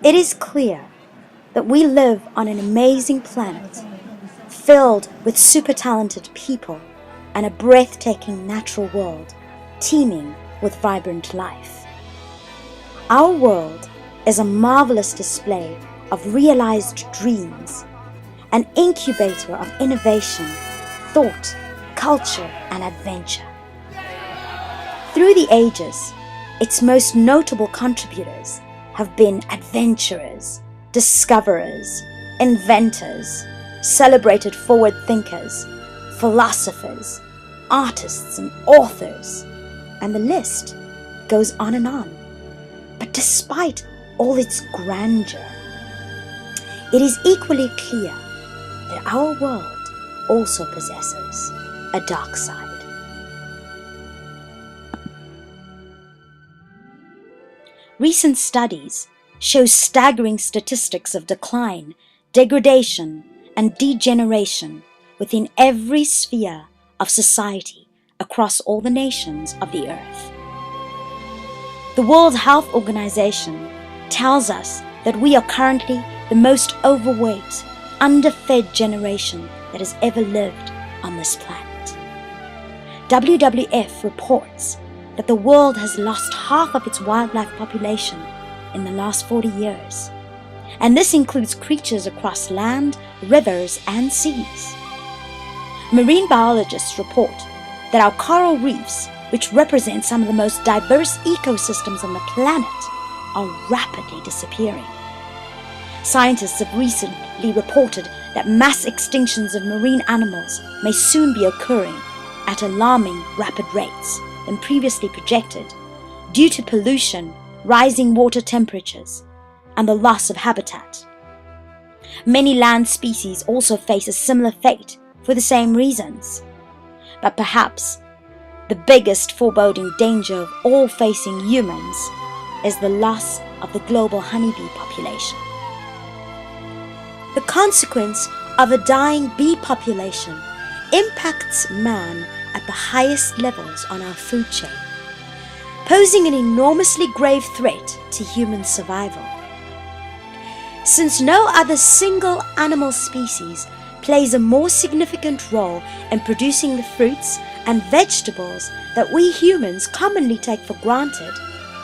It is clear that we live on an amazing planet filled with super talented people and a breathtaking natural world teeming with vibrant life. Our world is a marvelous display of realized dreams, an incubator of innovation, thought, culture, and adventure. Through the ages, its most notable contributors have been adventurers, discoverers, inventors, celebrated forward thinkers, philosophers, artists, and authors, and the list goes on and on. But despite all its grandeur, it is equally clear that our world also possesses a dark side. Recent studies show staggering statistics of decline, degradation, and degeneration within every sphere of society across all the nations of the earth. The World Health Organization tells us that we are currently the most overweight, underfed generation that has ever lived on this planet. WWF reports that the world has lost half of its wildlife population in the last 40 years, and this includes creatures across land, rivers, and seas. Marine biologists report that our coral reefs, which represent some of the most diverse ecosystems on the planet, are rapidly disappearing. Scientists have recently reported that mass extinctions of marine animals may soon be occurring at alarming rapid rates than previously projected due to pollution, rising water temperatures, and the loss of habitat. Many land species also face a similar fate for the same reasons. But perhaps the biggest foreboding danger of all facing humans is the loss of the global honeybee population. The consequence of a dying bee population impacts man at the highest levels on our food chain, posing an enormously grave threat to human survival. Since no other single animal species plays a more significant role in producing the fruits and vegetables that we humans commonly take for granted,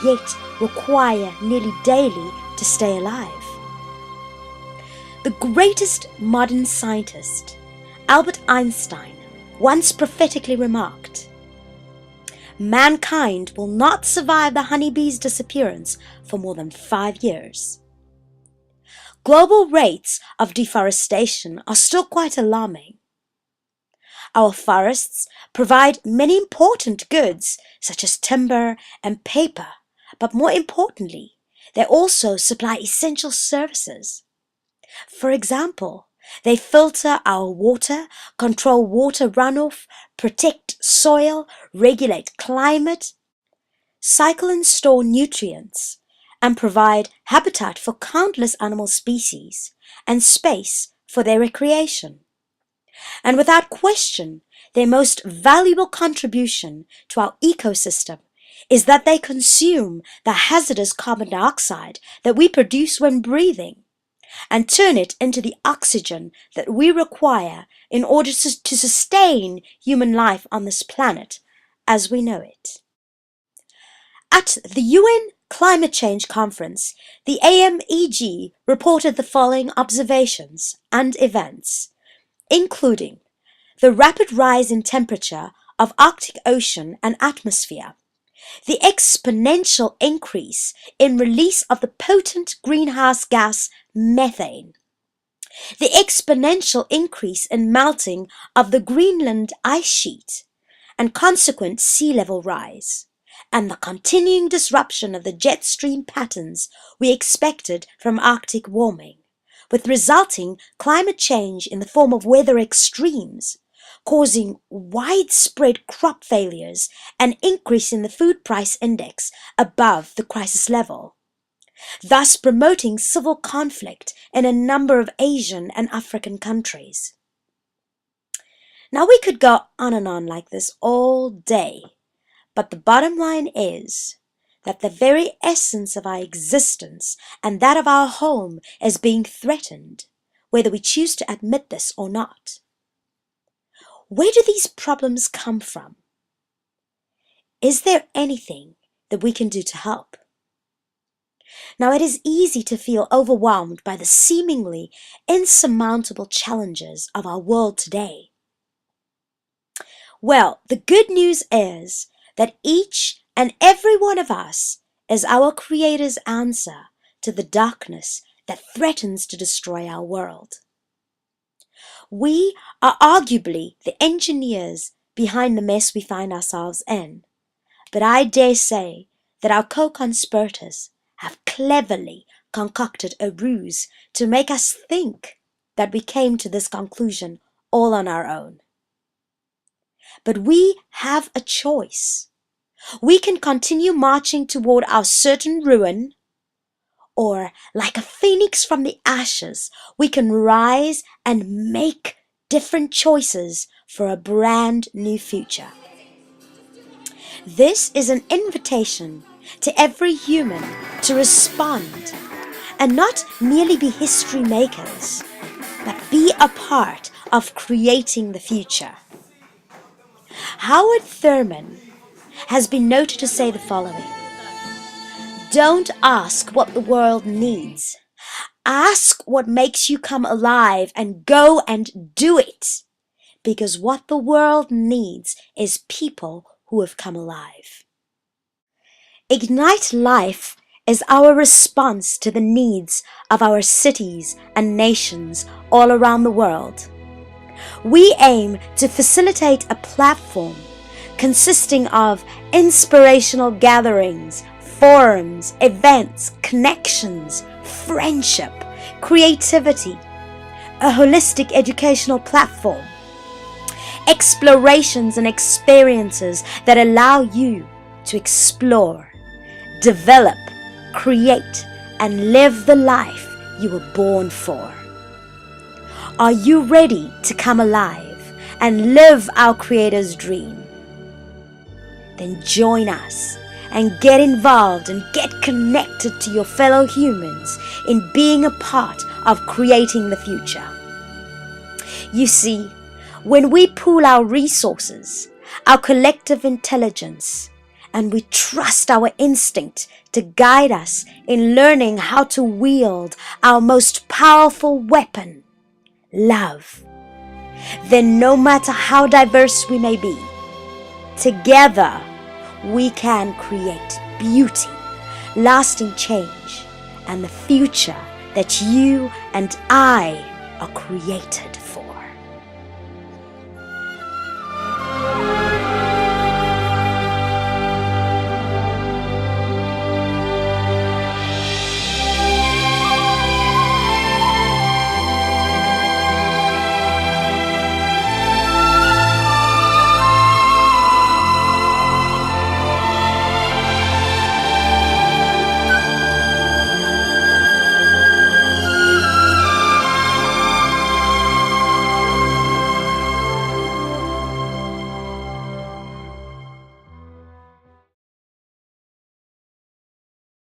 yet require nearly daily to stay alive. The greatest modern scientist, Albert Einstein, once prophetically remarked, "Mankind will not survive the honeybee's disappearance for more than 5 years." Global rates of deforestation are still quite alarming. Our forests provide many important goods such as timber and paper, but more importantly, they also supply essential services. For example, they filter our water, control water runoff, protect soil, regulate climate, cycle and store nutrients, and provide habitat for countless animal species and space for their recreation. And without question, their most valuable contribution to our ecosystem is that they consume the hazardous carbon dioxide that we produce when breathing and turn it into the oxygen that we require in order to sustain human life on this planet as we know it. At the UN Climate Change Conference, the AMEG reported the following observations and events, including the rapid rise in temperature of Arctic Ocean and atmosphere, the exponential increase in release of the potent greenhouse gas methane, the exponential increase in melting of the Greenland ice sheet and consequent sea level rise, and the continuing disruption of the jet stream patterns we expected from Arctic warming, with resulting climate change in the form of weather extremes, causing widespread crop failures and increase in the food price index above the crisis level, thus promoting civil conflict in a number of Asian and African countries. Now we could go on and on like this all day, but the bottom line is that the very essence of our existence and that of our home is being threatened, whether we choose to admit this or not. Where do these problems come from? Is there anything that we can do to help? Now, it is easy to feel overwhelmed by the seemingly insurmountable challenges of our world today. Well, the good news is that each and every one of us is our Creator's answer to the darkness that threatens to destroy our world. We are arguably the engineers behind the mess we find ourselves in, but I dare say that our co-conspirators have cleverly concocted a ruse to make us think that we came to this conclusion all on our own. But we have a choice. We can continue marching toward our certain ruin, or like a phoenix from the ashes, we can rise and make different choices for a brand new future. This is an invitation to every human to respond and not merely be history makers, but be a part of creating the future. Howard Thurman has been noted to say the following: "Don't ask what the world needs. Ask what makes you come alive and go and do it. Because what the world needs is people who have come alive." Ignite Life is our response to the needs of our cities and nations all around the world. We aim to facilitate a platform consisting of inspirational gatherings, forums, events, connections, friendship, creativity, a holistic educational platform, explorations and experiences that allow you to explore, develop, create, and live the life you were born for. Are you ready to come alive and live our Creator's dream? Then join us and get involved and get connected to your fellow humans in being a part of creating the future. You see, when we pool our resources, our collective intelligence, and we trust our instinct to guide us in learning how to wield our most powerful weapon, love, then no matter how diverse we may be, together we can create beauty, lasting change, and the future that you and I are created